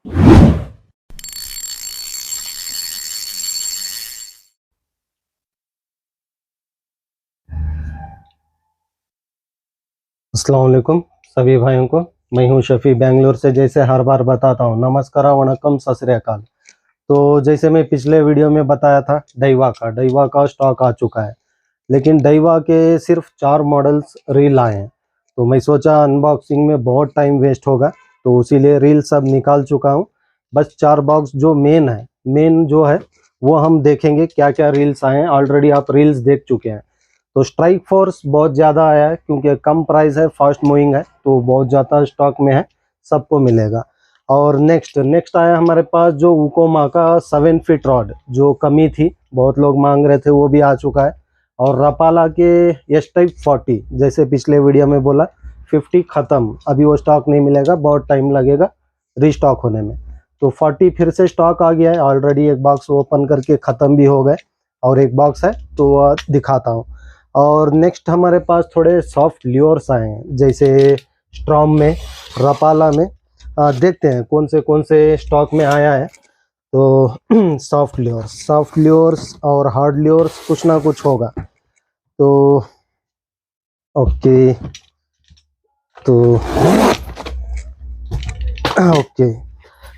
अस्सलाम वालेकुम सभी भाइयों को। मैं हूं शफी बेंगलोर से। जैसे हर बार बताता हूं, नमस्कार वणक्कम सत श्री अकाल। तो जैसे मैं पिछले वीडियो में बताया था, डाइवा का स्टॉक आ चुका है, लेकिन डाइवा के सिर्फ 4 मॉडल्स रील आए हैं। तो मैं सोचा अनबॉक्सिंग में बहुत टाइम वेस्ट होगा, तो इसीलिए रील सब निकाल चुका हूं। बस 4 बॉक्स जो मेन जो है वो हम देखेंगे क्या क्या रील्स आए हैं। ऑलरेडी आप रील्स देख चुके हैं। तो स्ट्राइक फोर्स बहुत ज़्यादा आया है क्योंकि कम प्राइस है, फास्ट मूविंग है, तो बहुत ज़्यादा स्टॉक में है, सबको मिलेगा। और नेक्स्ट आया हमारे पास जो उकोमा का 7 फीट रॉड, जो कमी थी, बहुत लोग मांग रहे थे, वो भी आ चुका है। और रपाला के एस टाइप 40, जैसे पिछले वीडियो में बोला 50 ख़त्म, अभी वो स्टॉक नहीं मिलेगा, बहुत टाइम लगेगा रीस्टॉक होने में। तो 40 फिर से स्टॉक आ गया है। ऑलरेडी एक बॉक्स ओपन करके ख़त्म भी हो गए, और एक बॉक्स है तो वह दिखाता हूँ। और नेक्स्ट हमारे पास थोड़े सॉफ्ट ल्योर्स आए हैं, जैसे स्ट्रॉम में, रपाला में। देखते हैं कौन से स्टॉक में आया है। तो सॉफ्ट ल्योर्स और हार्ड ल्योर्स कुछ ना कुछ होगा। तो ओके, तो ओके,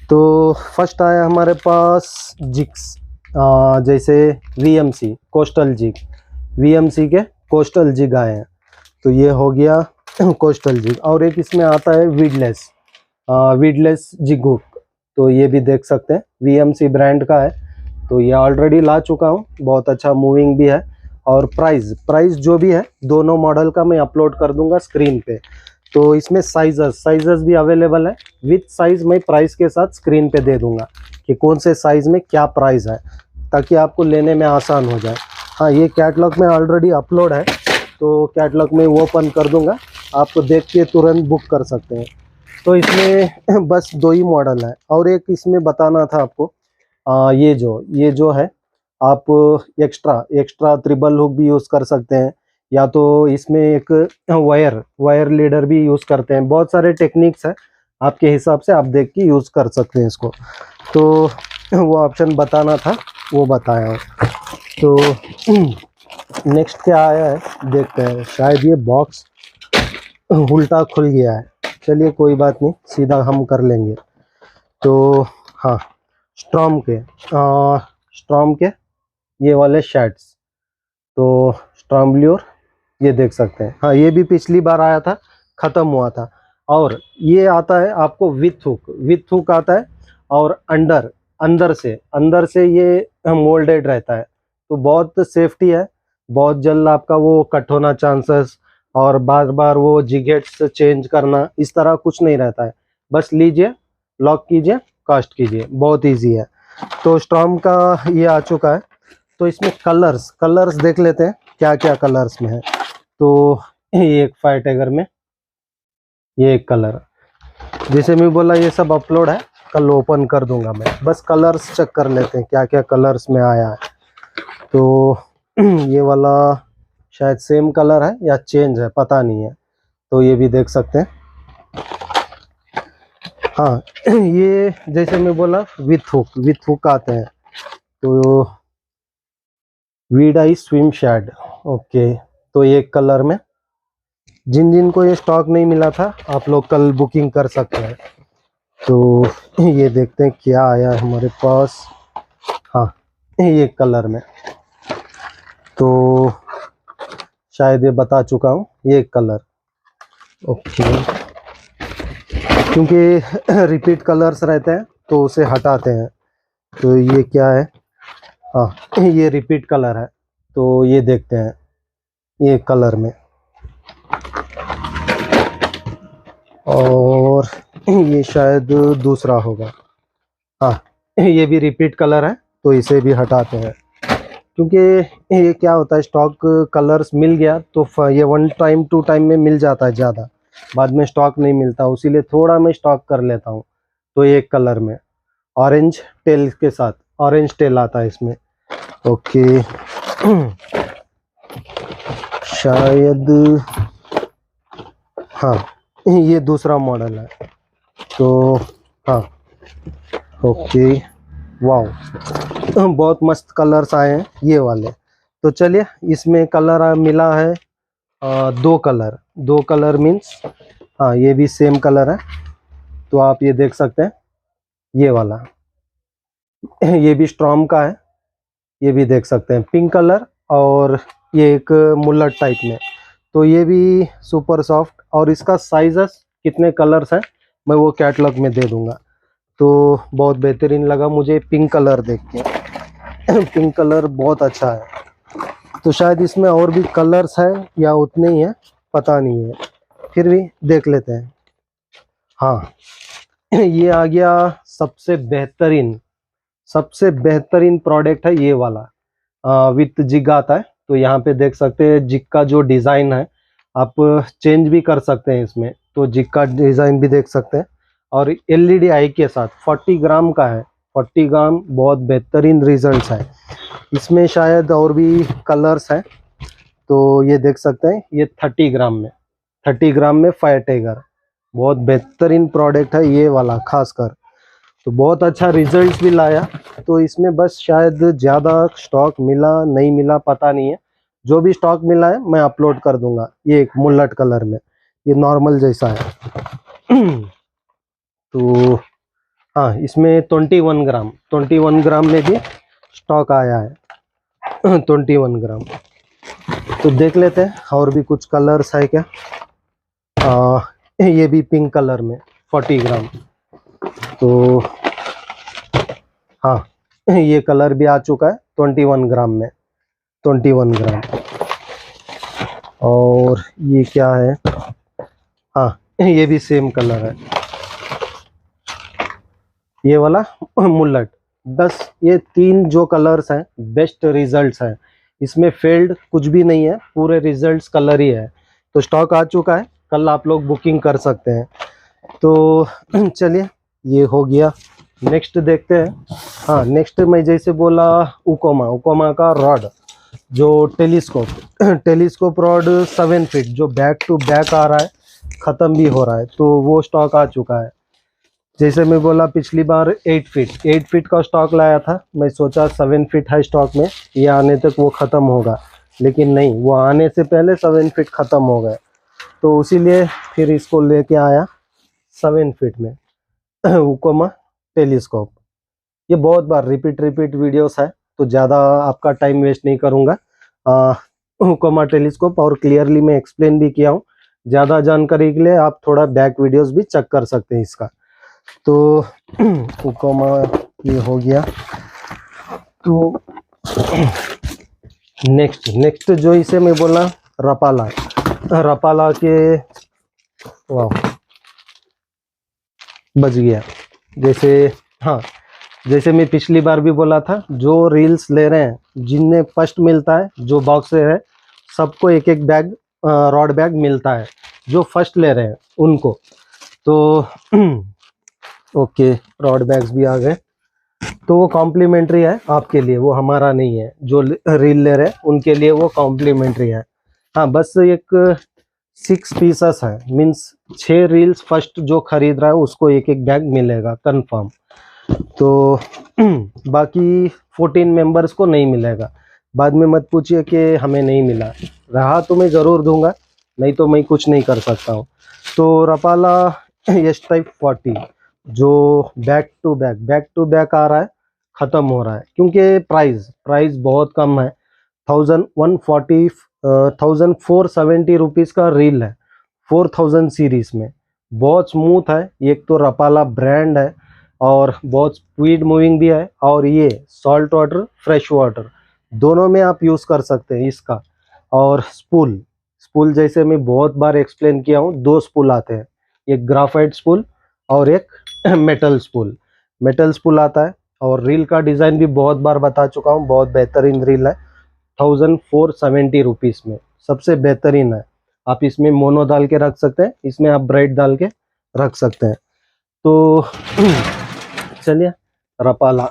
तो फर्स्ट आया हमारे पास जिग्स, जैसे वीएमसी कोस्टल जिग, वीएमसी के कोस्टल जिग आए हैं। तो ये हो गया कोस्टल जिग। और एक इसमें आता है वीडलेस जिग हुक, तो ये भी देख सकते हैं, वीएमसी ब्रांड का है। तो ये ऑलरेडी ला चुका हूँ, बहुत अच्छा मूविंग भी है। और प्राइस जो भी है दोनों मॉडल का मैं अपलोड कर दूंगा स्क्रीन पे। तो इसमें साइजेस भी अवेलेबल है, विथ साइज मैं प्राइस के साथ स्क्रीन पे दे दूंगा कि कौन से साइज में क्या प्राइस है, ताकि आपको लेने में आसान हो जाए। हाँ, ये कैटलॉग में ऑलरेडी अपलोड है, तो कैटलॉग में वो ओपन कर दूंगा, आपको देख के तुरंत बुक कर सकते हैं। तो इसमें बस 2 ही मॉडल है। और एक इसमें बताना था आपको, ये जो है, आप एक्स्ट्रा ट्रिपल हुक भी यूज़ कर सकते हैं, या तो इसमें एक वायर लीडर भी यूज़ करते हैं। बहुत सारे टेक्निक्स है, आपके हिसाब से आप देख के यूज़ कर सकते हैं इसको। तो वो ऑप्शन बताना था, वो बताया हूँ। तो नेक्स्ट क्या आया है देखते हैं। शायद ये बॉक्स उल्टा खुल गया है, चलिए कोई बात नहीं, सीधा हम कर लेंगे। तो हाँ, स्ट्रॉम के ये वाले शर्ट्स, तो स्ट्रॉम ल्योर, ये देख सकते हैं। हाँ, ये भी पिछली बार आया था, ख़त्म हुआ था। और ये आता है आपको विथ हुक आता है, और अंदर से ये मोल्डेड रहता है, तो बहुत सेफ्टी है। बहुत जल्द आपका वो कट होना चांसेस, और बार बार वो जिगेट्स चेंज करना, इस तरह कुछ नहीं रहता है। बस लीजिए, लॉक कीजिए, कास्ट कीजिए, बहुत इजी है। तो स्ट्रॉम का ये आ चुका है। तो इसमें कलर्स देख लेते हैं क्या क्या कलर्स में है। तो ये एक फायर टाइगर में ये एक कलर, जैसे मैं बोला ये सब अपलोड है, कल ओपन कर दूंगा मैं। बस कलर्स चेक कर लेते हैं क्या क्या कलर्स में आया है। तो ये वाला शायद सेम कलर है या चेंज है, पता नहीं है, तो ये भी देख सकते हैं। हाँ, ये जैसे मैं बोला विथ हुक आते हैं। तो वीड आई स्विम शैड, ओके। तो एक कलर में, जिन को ये स्टॉक नहीं मिला था, आप लोग कल बुकिंग कर सकते हैं। तो ये देखते हैं क्या आया है हमारे पास। हाँ, ये कलर में, तो शायद ये बता चुका हूँ, ये कलर, ओके। क्योंकि रिपीट कलर्स रहते हैं तो उसे हटाते हैं। तो ये क्या है, हाँ, ये रिपीट कलर है, तो ये देखते हैं ये कलर में। और ये शायद दूसरा होगा, हाँ, ये भी रिपीट कलर है, तो इसे भी हटाते हैं। क्योंकि ये क्या होता है, स्टॉक कलर्स मिल गया तो ये 1 टाइम 2 टाइम में मिल जाता है ज़्यादा, बाद में स्टॉक नहीं मिलता, इसीलिए थोड़ा मैं स्टॉक कर लेता हूँ। तो एक कलर में ऑरेंज टेल के साथ, ऑरेंज टेल आता है इसमें, ओके। शायद हाँ, ये दूसरा मॉडल है। तो हाँ, ओके, वाओ, बहुत मस्त कलर्स आए हैं ये वाले। तो चलिए, इसमें कलर मिला है दो कलर मीन्स, हाँ ये भी सेम कलर है। तो आप ये देख सकते हैं, ये वाला ये भी स्ट्रॉम का है, ये भी देख सकते हैं पिंक कलर, और ये एक मुल्लट टाइप में। तो ये भी सुपर सॉफ्ट, और इसका साइजेस कितने कलर्स हैं मैं वो कैटलॉग में दे दूंगा। तो बहुत बेहतरीन लगा मुझे पिंक कलर देख के पिंक कलर बहुत अच्छा है। तो शायद इसमें और भी कलर्स है या उतने ही है, पता नहीं है, फिर भी देख लेते हैं। हाँ ये आ गया सबसे बेहतरीन प्रोडक्ट है ये वाला, विथ जिग आता है। तो यहाँ पे देख सकते हैं जिग का जो डिज़ाइन है, आप चेंज भी कर सकते हैं इसमें। तो जिग का डिज़ाइन भी देख सकते हैं, और एलईडी आई के साथ 40 ग्राम का है। 40 ग्राम बहुत बेहतरीन रिजल्ट्स है। इसमें शायद और भी कलर्स हैं, तो ये देख सकते हैं, ये 30 ग्राम में फायर टाइगर, बहुत बेहतरीन प्रोडक्ट है ये वाला खासकर। तो बहुत अच्छा रिजल्ट भी लाया। तो इसमें बस शायद ज़्यादा स्टॉक मिला नहीं मिला पता नहीं है, जो भी स्टॉक मिला है मैं अपलोड कर दूंगा। ये एक मुल्लट कलर में, ये नॉर्मल जैसा है तो हाँ, इसमें 21 ग्राम में भी स्टॉक आया है 21 ग्राम। तो देख लेते हैं और भी कुछ कलर्स है क्या। ये भी पिंक कलर में 40 ग्राम। तो हाँ ये कलर भी आ चुका है 21 ग्राम में, 21 ग्राम। और ये क्या है, हाँ ये भी सेम कलर है, ये वाला मुल्लट। बस ये 3 जो कलर्स हैं बेस्ट रिजल्ट्स हैं, इसमें फेल्ड कुछ भी नहीं है, पूरे रिजल्ट्स कलर ही है। तो स्टॉक आ चुका है, कल आप लोग बुकिंग कर सकते हैं। तो चलिए ये हो गया, नेक्स्ट देखते हैं। हाँ नेक्स्ट मैं जैसे बोला उकोमा का रॉड, जो टेलीस्कोप रॉड 7 फीट जो बैक टू बैक आ रहा है, ख़त्म भी हो रहा है, तो वो स्टॉक आ चुका है। जैसे मैं बोला पिछली बार 8 फीट का स्टॉक लाया था, मैं सोचा 7 फीट है स्टॉक में, ये आने तक वो ख़त्म होगा, लेकिन नहीं, वो आने से पहले 7 फीट ख़त्म हो गए। तो इसीलिए फिर इसको लेके आया 7 फीट में उकोमा टेलीस्कोप। ये बहुत बार रिपीट वीडियोस है, तो ज़्यादा आपका टाइम वेस्ट नहीं करूँगा। उकोमा टेलीस्कोप और क्लियरली मैं एक्सप्लेन भी किया हूँ। ज़्यादा जानकारी के लिए आप थोड़ा बैक वीडियोस भी चेक कर सकते हैं इसका। तो उकोमा ये हो गया। तो नेक्स्ट जो इसे मैं बोला रपाला के, वाह बच गया। जैसे हाँ, जैसे मैं पिछली बार भी बोला था, जो रील्स ले रहे हैं जिन्हें फर्स्ट मिलता है, जो बॉक्स है सबको एक एक बैग रॉड बैग मिलता है, जो फर्स्ट ले रहे हैं उनको। तो ओके, रॉड बैग्स भी आ गए, तो वो कॉम्प्लीमेंट्री है आपके लिए, वो हमारा नहीं है। जो रील ले रहे हैं उनके लिए वो कॉम्प्लीमेंट्री है। हाँ बस एक 6 पीसेस है, मीन्स 6 रील्स फर्स्ट जो खरीद रहा है उसको एक एक बैग मिलेगा कंफर्म। तो बाकी 14 मेंबर्स को नहीं मिलेगा। बाद में मत पूछिए कि हमें नहीं मिला, रहा तो मैं ज़रूर दूंगा, नहीं तो मैं कुछ नहीं कर सकता हूँ। तो रपाला एस टाइप 40 जो बैक टू बैक आ रहा है, ख़त्म हो रहा है, क्योंकि प्राइस बहुत कम है। 1470 रुपीज़ का रील है 4000 सीरीज में, बहुत स्मूथ है। एक तो रपाला ब्रांड है और बहुत स्पीड मूविंग भी है, और ये सॉल्ट वाटर फ्रेश वाटर दोनों में आप यूज़ कर सकते हैं इसका। और स्पूल जैसे मैं बहुत बार एक्सप्लेन किया हूँ, 2 स्पूल आते हैं, एक ग्राफाइट स्पूल और एक मेटल स्पूल आता है। और रील का डिज़ाइन भी बहुत बार बता चुका हूँ, बहुत बेहतरीन रील है। 1470 रुपीज़ में सबसे बेहतरीन है। आप इसमें मोनो डाल के रख सकते हैं, इसमें आप ब्राइट डाल के रख सकते हैं। तो चलिए रपाला,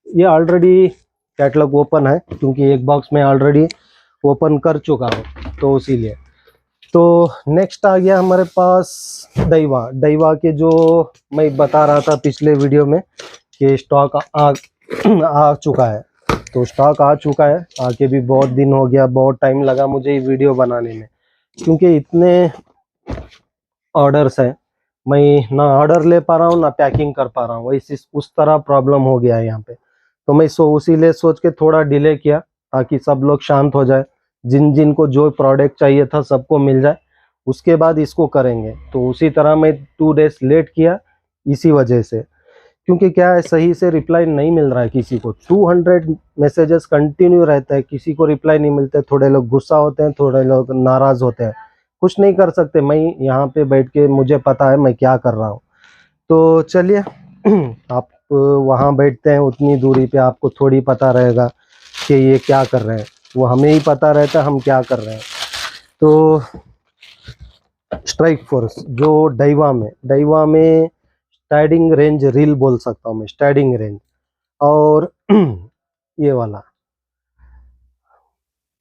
ये ऑलरेडी कैटलॉग ओपन है, क्योंकि एक बॉक्स में ऑलरेडी ओपन कर चुका हूँ, तो इसीलिए। तो नेक्स्ट आ गया हमारे पास डाइवा। डाइवा के जो मैं बता रहा था पिछले वीडियो में कि स्टॉक आ चुका है, तो स्टॉक आ चुका है, आके भी बहुत दिन हो गया, बहुत टाइम लगा मुझे ये वीडियो बनाने में, क्योंकि इतने ऑर्डर्स हैं, मैं ना ऑर्डर ले पा रहा हूँ ना पैकिंग कर पा रहा हूँ, वैसे उस तरह प्रॉब्लम हो गया है यहाँ पे। तो मैं उसीलिए सोच के थोड़ा डिले किया ताकि सब लोग शांत हो जाए, जिन जिन को जो प्रोडक्ट चाहिए था सबको मिल जाए, उसके बाद इसको करेंगे। तो उसी तरह मैं 2 डेज लेट किया इसी वजह से, क्योंकि क्या है, सही से रिप्लाई नहीं मिल रहा है किसी को। 200 मैसेजेस कंटिन्यू रहता है, किसी को रिप्लाई नहीं मिलते, थोड़े लोग गुस्सा होते हैं, थोड़े लोग नाराज होते हैं, कुछ नहीं कर सकते। मैं यहाँ पे बैठ के मुझे पता है मैं क्या कर रहा हूँ। तो चलिए आप वहाँ बैठते हैं, उतनी दूरी पे आपको थोड़ी पता रहेगा कि ये क्या कर रहे हैं, वो हमें ही पता रहता है हम क्या कर रहे हैं। तो स्ट्राइक फोर्स जो डाइवा में स्टैंडिंग रेंज रील बोल सकता हूँ मैं, स्टैंडिंग रेंज, और ये वाला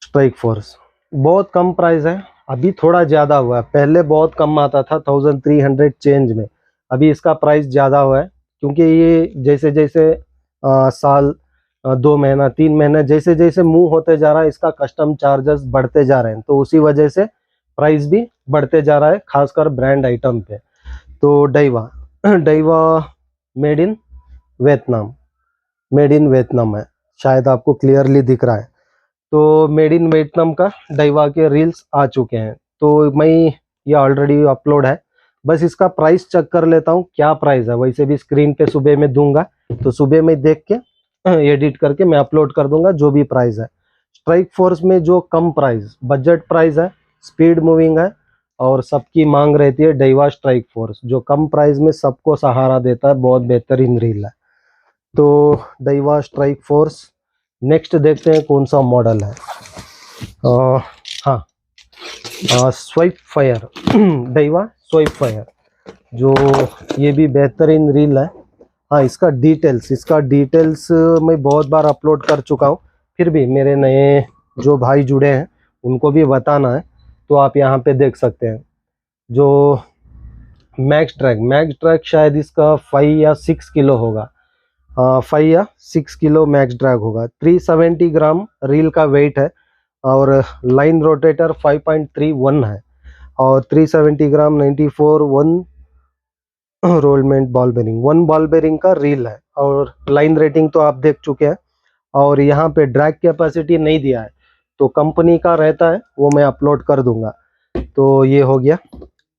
स्ट्राइक फोर्स बहुत कम प्राइस है, अभी थोड़ा ज़्यादा हुआ है, पहले बहुत कम आता था 1300 चेंज में, अभी इसका प्राइस ज़्यादा हुआ है, क्योंकि ये जैसे जैसे साल 2 महीना 3 महीने जैसे जैसे मूव होते जा रहा है, इसका कस्टम चार्जेस बढ़ते जा रहे हैं, तो उसी वजह से प्राइस भी बढ़ते जा रहा है, खासकर ब्रांड आइटम पे। तो डाइवा डाइवा मेड इन वियतनाम है, शायद आपको क्लियरली दिख रहा है। तो मेड इन वियतनाम का डाइवा के रील्स आ चुके हैं, तो मैं ये ऑलरेडी अपलोड है, बस इसका प्राइस चेक कर लेता हूँ क्या प्राइस है। वैसे भी स्क्रीन पे सुबह में दूंगा, तो सुबह में देख के एडिट करके मैं अपलोड कर दूंगा जो भी प्राइस है। स्ट्राइक फोर्स में जो कम प्राइस, बजट प्राइस है, स्पीड मूविंग है और सबकी मांग रहती है, डाइवा स्ट्राइक फोर्स जो कम प्राइस में सबको सहारा देता है, बहुत बेहतरीन रील है। तो डाइवा स्ट्राइक फोर्स, नेक्स्ट देखते हैं कौन सा मॉडल है। हाँ, स्वाइप फायर डाइवा स्वाइप फायर, जो ये भी बेहतरीन रील है। हाँ, इसका डिटेल्स मैं बहुत बार अपलोड कर चुका हूँ, फिर भी मेरे नए जो भाई जुड़े हैं उनको भी बताना है, तो आप यहाँ पे देख सकते हैं। जो मैक्स ड्रैग शायद इसका 5 या 6 किलो होगा, 5 या 6 किलो मैक्स ड्रैग होगा, 370 ग्राम रील का वेट है, और लाइन रोटेटर 5.31 है, और 370 ग्राम 94 रोलमेंट बॉल बेरिंग, 1 बॉल बेरिंग का रील है, और लाइन रेटिंग तो आप देख चुके हैं। और यहाँ पे ड्रैग कैपेसिटी नहीं दिया है, तो कंपनी का रहता है वो मैं अपलोड कर दूंगा। तो ये हो गया।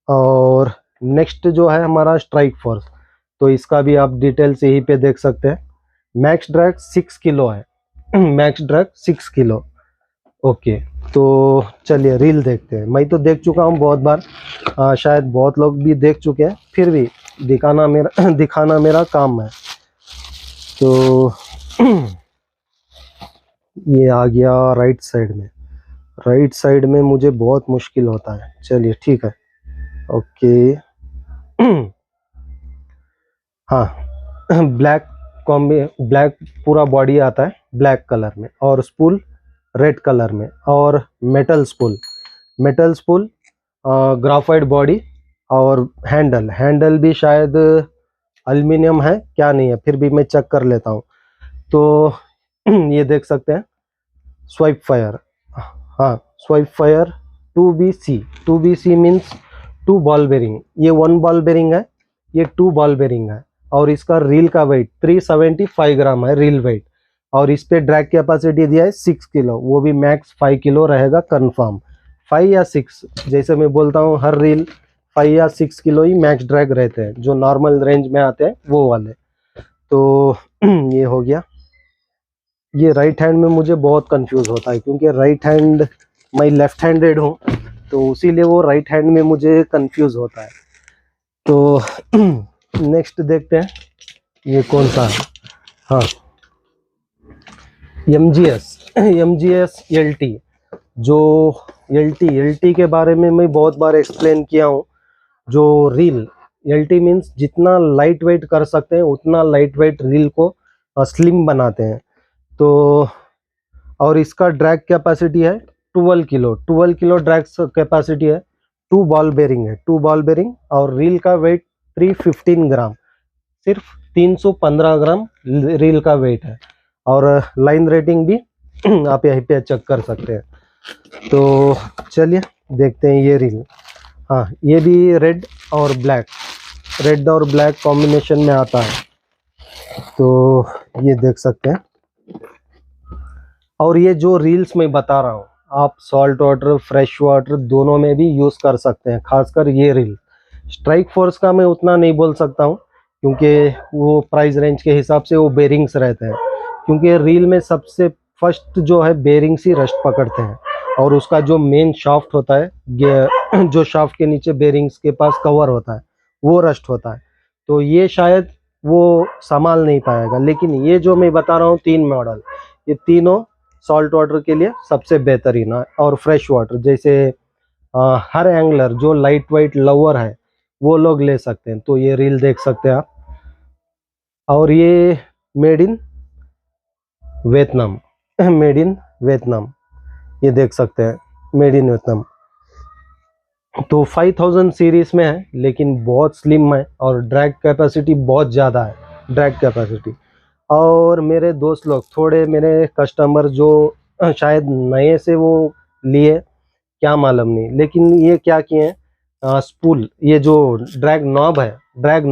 और नेक्स्ट जो है हमारा स्ट्राइक फोर्स, तो इसका भी आप डिटेल्स यहीं पे देख सकते हैं। मैक्स ड्रैग 6 किलो है मैक्स ड्रैग 6 किलो। ओके, तो चलिए रील देखते हैं। मैं तो देख चुका हूँ बहुत बार, शायद बहुत लोग भी देख चुके हैं, फिर भी दिखाना मेरा काम है। तो ये आ गया राइट साइड में मुझे बहुत मुश्किल होता है, चलिए ठीक है। ओके हाँ, ब्लैक पूरा बॉडी आता है ब्लैक कलर में, और स्पूल रेड कलर में, और मेटल स्पूल ग्राफाइट बॉडी, और हैंडल भी शायद एल्युमिनियम है क्या नहीं है, फिर भी मैं चेक कर लेता हूँ। तो ये देख सकते हैं स्वाइप फायर, हाँ swipe fire 2BC means 2 ball bearing, ये 1 बॉल बेरिंग है, ये 2 बॉल बेरिंग है, और इसका रील का वेट 375 ग्राम है रील वेट, और इस पे ड्रैग कैपेसिटी दिया है 6 किलो, वो भी मैक्स 5 किलो रहेगा कंफर्म, 5 या 6, जैसे मैं बोलता हूँ हर रील 5 या 6 किलो ही मैक्स ड्रैग रहते हैं, जो नॉर्मल रेंज में आते हैं वो वाले। तो ये हो गया। ये राइट हैंड में मुझे बहुत कंफ्यूज होता है, क्योंकि राइट हैंड मैं लेफ्ट हैंडेड हूँ, तो इसीलिए वो राइट हैंड में मुझे कंफ्यूज होता है। तो नेक्स्ट देखते हैं ये कौन सा है। हाँ, MGS LT, जो LT के बारे में मैं बहुत बार एक्सप्लेन किया हूँ। जो रील LT मीन्स जितना लाइट वेट कर सकते हैं उतना लाइट वेट रील को स्लिम बनाते हैं। तो और इसका ड्रैग कैपेसिटी है 12 किलो ड्रैग कैपेसिटी है, 2 बॉल बेरिंग है, 2 बॉल बेरिंग, और रील का वेट 315 ग्राम, सिर्फ 315 ग्राम रील का वेट है। और लाइन रेटिंग भी आप यहीं पे चेक कर सकते हैं। तो चलिए देखते हैं ये रील। हाँ, ये भी रेड और ब्लैक कॉम्बिनेशन में आता है, तो ये देख सकते हैं। और ये जो रील्स मैं बता रहा हूँ, आप सॉल्ट वाटर, फ्रेश वाटर दोनों में भी यूज़ कर सकते हैं। खासकर ये रील स्ट्राइक फोर्स का मैं उतना नहीं बोल सकता हूँ, क्योंकि वो प्राइस रेंज के हिसाब से वो बेरिंग्स रहते हैं। क्योंकि रील में सबसे फर्स्ट जो है बेरिंग्स ही रस्ट पकड़ते हैं, और उसका जो मेन शाफ्ट होता है, जो शाफ्ट के नीचे बेरिंग्स के पास कवर होता है, वो रस्ट होता है। तो ये शायद वो संभाल नहीं पाएगा। लेकिन ये जो मैं बता रहा हूँ 3 मॉडल, ये तीनों सॉल्ट वाटर के लिए सबसे बेहतरीन है। और फ्रेश वाटर जैसे हर एंगलर जो लाइट वाइट लवर है वो लोग ले सकते हैं। तो ये रील देख सकते हैं आप। और ये made in Vietnam made in Vietnam, ये देख सकते हैं, मेड इन वियतनाम। तो 5000 सीरीज में है, लेकिन बहुत स्लिम है और ड्रैग कैपेसिटी बहुत ज़्यादा है, ड्रैग कैपेसिटी। और मेरे दोस्त लोग, थोड़े मेरे कस्टमर जो शायद नए से वो लिए, क्या मालूम नहीं, लेकिन ये क्या किए हैं, स्पूल, ये जो ड्रैग नॉब है, ड्रैग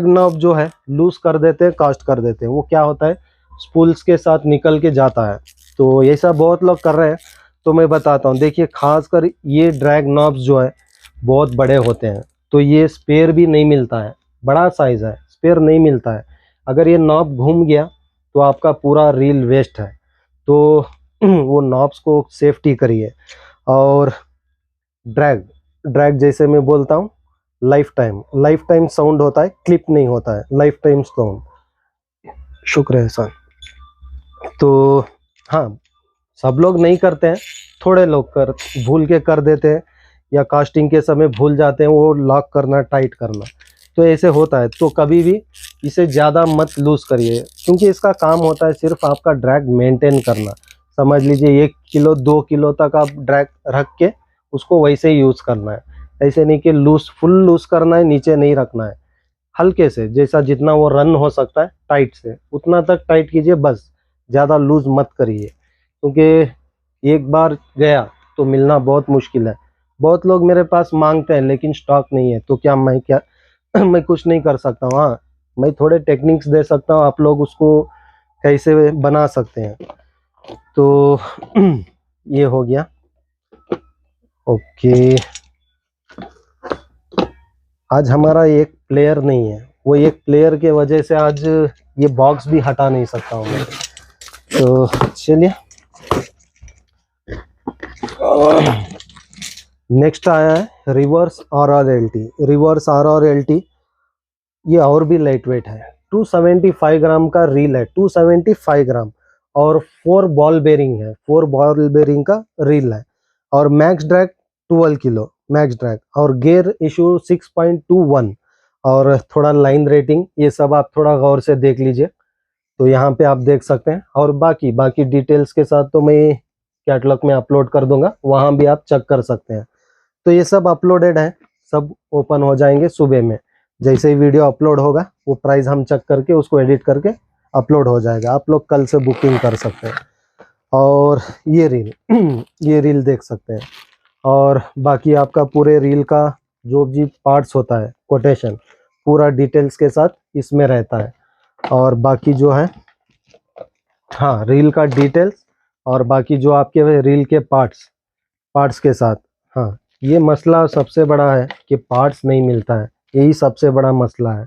नॉब जो है लूज कर देते हैं, कास्ट कर देते हैं। वो क्या होता है, स्पूल्स के साथ निकल के जाता है। तो ये सब बहुत लोग कर रहे हैं, तो मैं बताता हूँ। देखिए, खासकर ये ड्रैग नॉब्स जो है बहुत बड़े होते हैं, तो ये स्पेयर भी नहीं मिलता है, बड़ा साइज़ है, स्पेयर नहीं मिलता है। अगर ये नॉब घूम गया तो आपका पूरा रील वेस्ट है। तो वो नॉब्स को सेफ्टी करिए। और ड्रैग जैसे मैं बोलता हूँ, लाइफ टाइम साउंड होता है, क्लिप नहीं होता है, लाइफ टाइम साउंड। शुक्र है सर। तो हाँ, सब लोग नहीं करते हैं, थोड़े लोग भूल के कर देते हैं, या कास्टिंग के समय भूल जाते हैं वो लॉक करना, टाइट करना। तो ऐसे होता है। तो कभी भी इसे ज़्यादा मत लूज़ करिए, क्योंकि इसका काम होता है सिर्फ आपका ड्रैग मेंटेन करना। समझ लीजिए 1 किलो 2 किलो तक आप ड्रैग रख के उसको वैसे ही यूज़ करना है। ऐसे नहीं कि फुल लूज़ करना है, नीचे नहीं रखना है। हल्के से, जैसा जितना वो रन हो सकता है टाइट से, उतना तक टाइट कीजिए बस, ज़्यादा लूज़ मत करिए। क्योंकि एक बार गया तो मिलना बहुत मुश्किल है। बहुत लोग मेरे पास मांगते हैं, लेकिन स्टॉक नहीं है, तो क्या मैं कुछ नहीं कर सकता हूँ। हाँ, मैं थोड़े टेक्निक्स दे सकता हूँ, आप लोग उसको कैसे बना सकते हैं। तो ये हो गया। ओके, आज हमारा एक प्लेयर नहीं है, वो एक प्लेयर के वजह से आज ये बॉक्स भी हटा नहीं सकता हूँ मैं। तो चलिए, नेक्स्ट आया है रिवर्स RRLT। ये और भी लाइट वेट है, 275 ग्राम का रील है, 275 ग्राम, और 4 बॉल बेरिंग है, 4 बॉल बेरिंग का रील है। और max drag 12 kilo max drag, और गेयर इशू 6.21, और थोड़ा लाइन रेटिंग, ये सब आप थोड़ा गौर से देख लीजिए। तो यहाँ पे आप देख सकते हैं। और बाकी डिटेल्स के साथ तो मैं कैटलॉग में अपलोड कर दूंगा, वहाँ भी आप चेक कर सकते हैं। तो ये सब अपलोडेड है, सब ओपन हो जाएंगे सुबह में। जैसे ही वीडियो अपलोड होगा, वो प्राइस हम चेक करके उसको एडिट करके अपलोड हो जाएगा। आप लोग कल से बुकिंग कर सकते हैं। और ये रील देख सकते हैं। और बाकी आपका पूरे रील का जो भी पार्ट्स होता है, कोटेशन पूरा डिटेल्स के साथ इसमें रहता है। और बाकी जो है, हाँ, रील का डिटेल्स, और बाकी जो आपके रील के पार्ट्स के साथ। हाँ, ये मसला सबसे बड़ा है कि पार्ट्स नहीं मिलता है, यही सबसे बड़ा मसला है।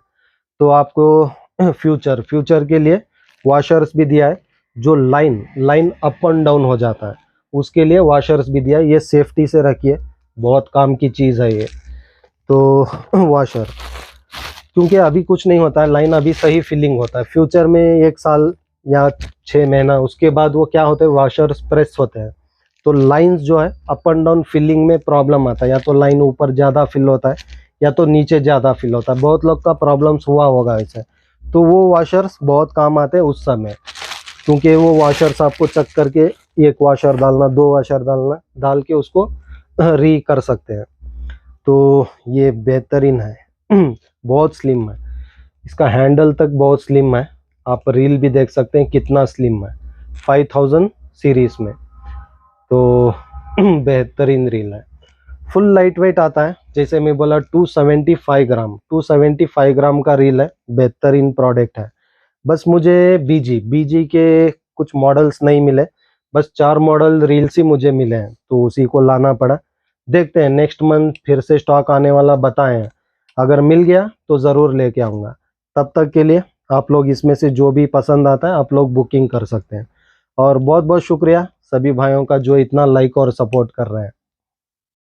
तो आपको फ्यूचर के लिए वॉशर्स भी दिया है, जो लाइन अप एंड डाउन हो जाता है, उसके लिए वॉशर्स भी दिया है। ये सेफ्टी से रखिए, बहुत काम की चीज़ है ये। तो वॉशर, क्योंकि अभी कुछ नहीं होता है, लाइन अभी सही फिलिंग होता है। फ्यूचर में 1 साल या 6 महीना उसके बाद वो क्या होता है, वॉशर्स प्रेस होते हैं, तो लाइंस जो है अप एंड डाउन फिलिंग में प्रॉब्लम आता है। या तो लाइन ऊपर ज़्यादा फिल होता है, या तो नीचे ज़्यादा फिल होता है। बहुत लोग का प्रॉब्लम्स हुआ होगा ऐसे। तो वो वॉशर्स बहुत काम आते हैं उस समय, क्योंकि वो वॉशर्स आपको चेक करके 1 वॉशर डालना, 2 वॉशर डालना, डाल के उसको री कर सकते हैं। तो ये बेहतरीन है। बहुत स्लिम है, इसका हैंडल तक बहुत स्लिम है। आप रील भी देख सकते हैं कितना स्लिम है 5000 सीरीज में। तो बेहतरीन रील है, फुल लाइट वेट आता है। जैसे मैं बोला 275 ग्राम का रील है, बेहतरीन प्रोडक्ट है। बस मुझे बीजी के कुछ मॉडल्स नहीं मिले, बस 4 मॉडल रील्स ही मुझे मिले हैं, तो उसी को लाना पड़ा। देखते हैं नेक्स्ट मंथ फिर से स्टॉक आने वाला बताएं, अगर मिल गया तो ज़रूर लेके आऊँगा। तब तक के लिए आप लोग इसमें से जो भी पसंद आता है आप लोग बुकिंग कर सकते हैं। और बहुत बहुत शुक्रिया सभी भाइयों का जो इतना लाइक और सपोर्ट कर रहे हैं।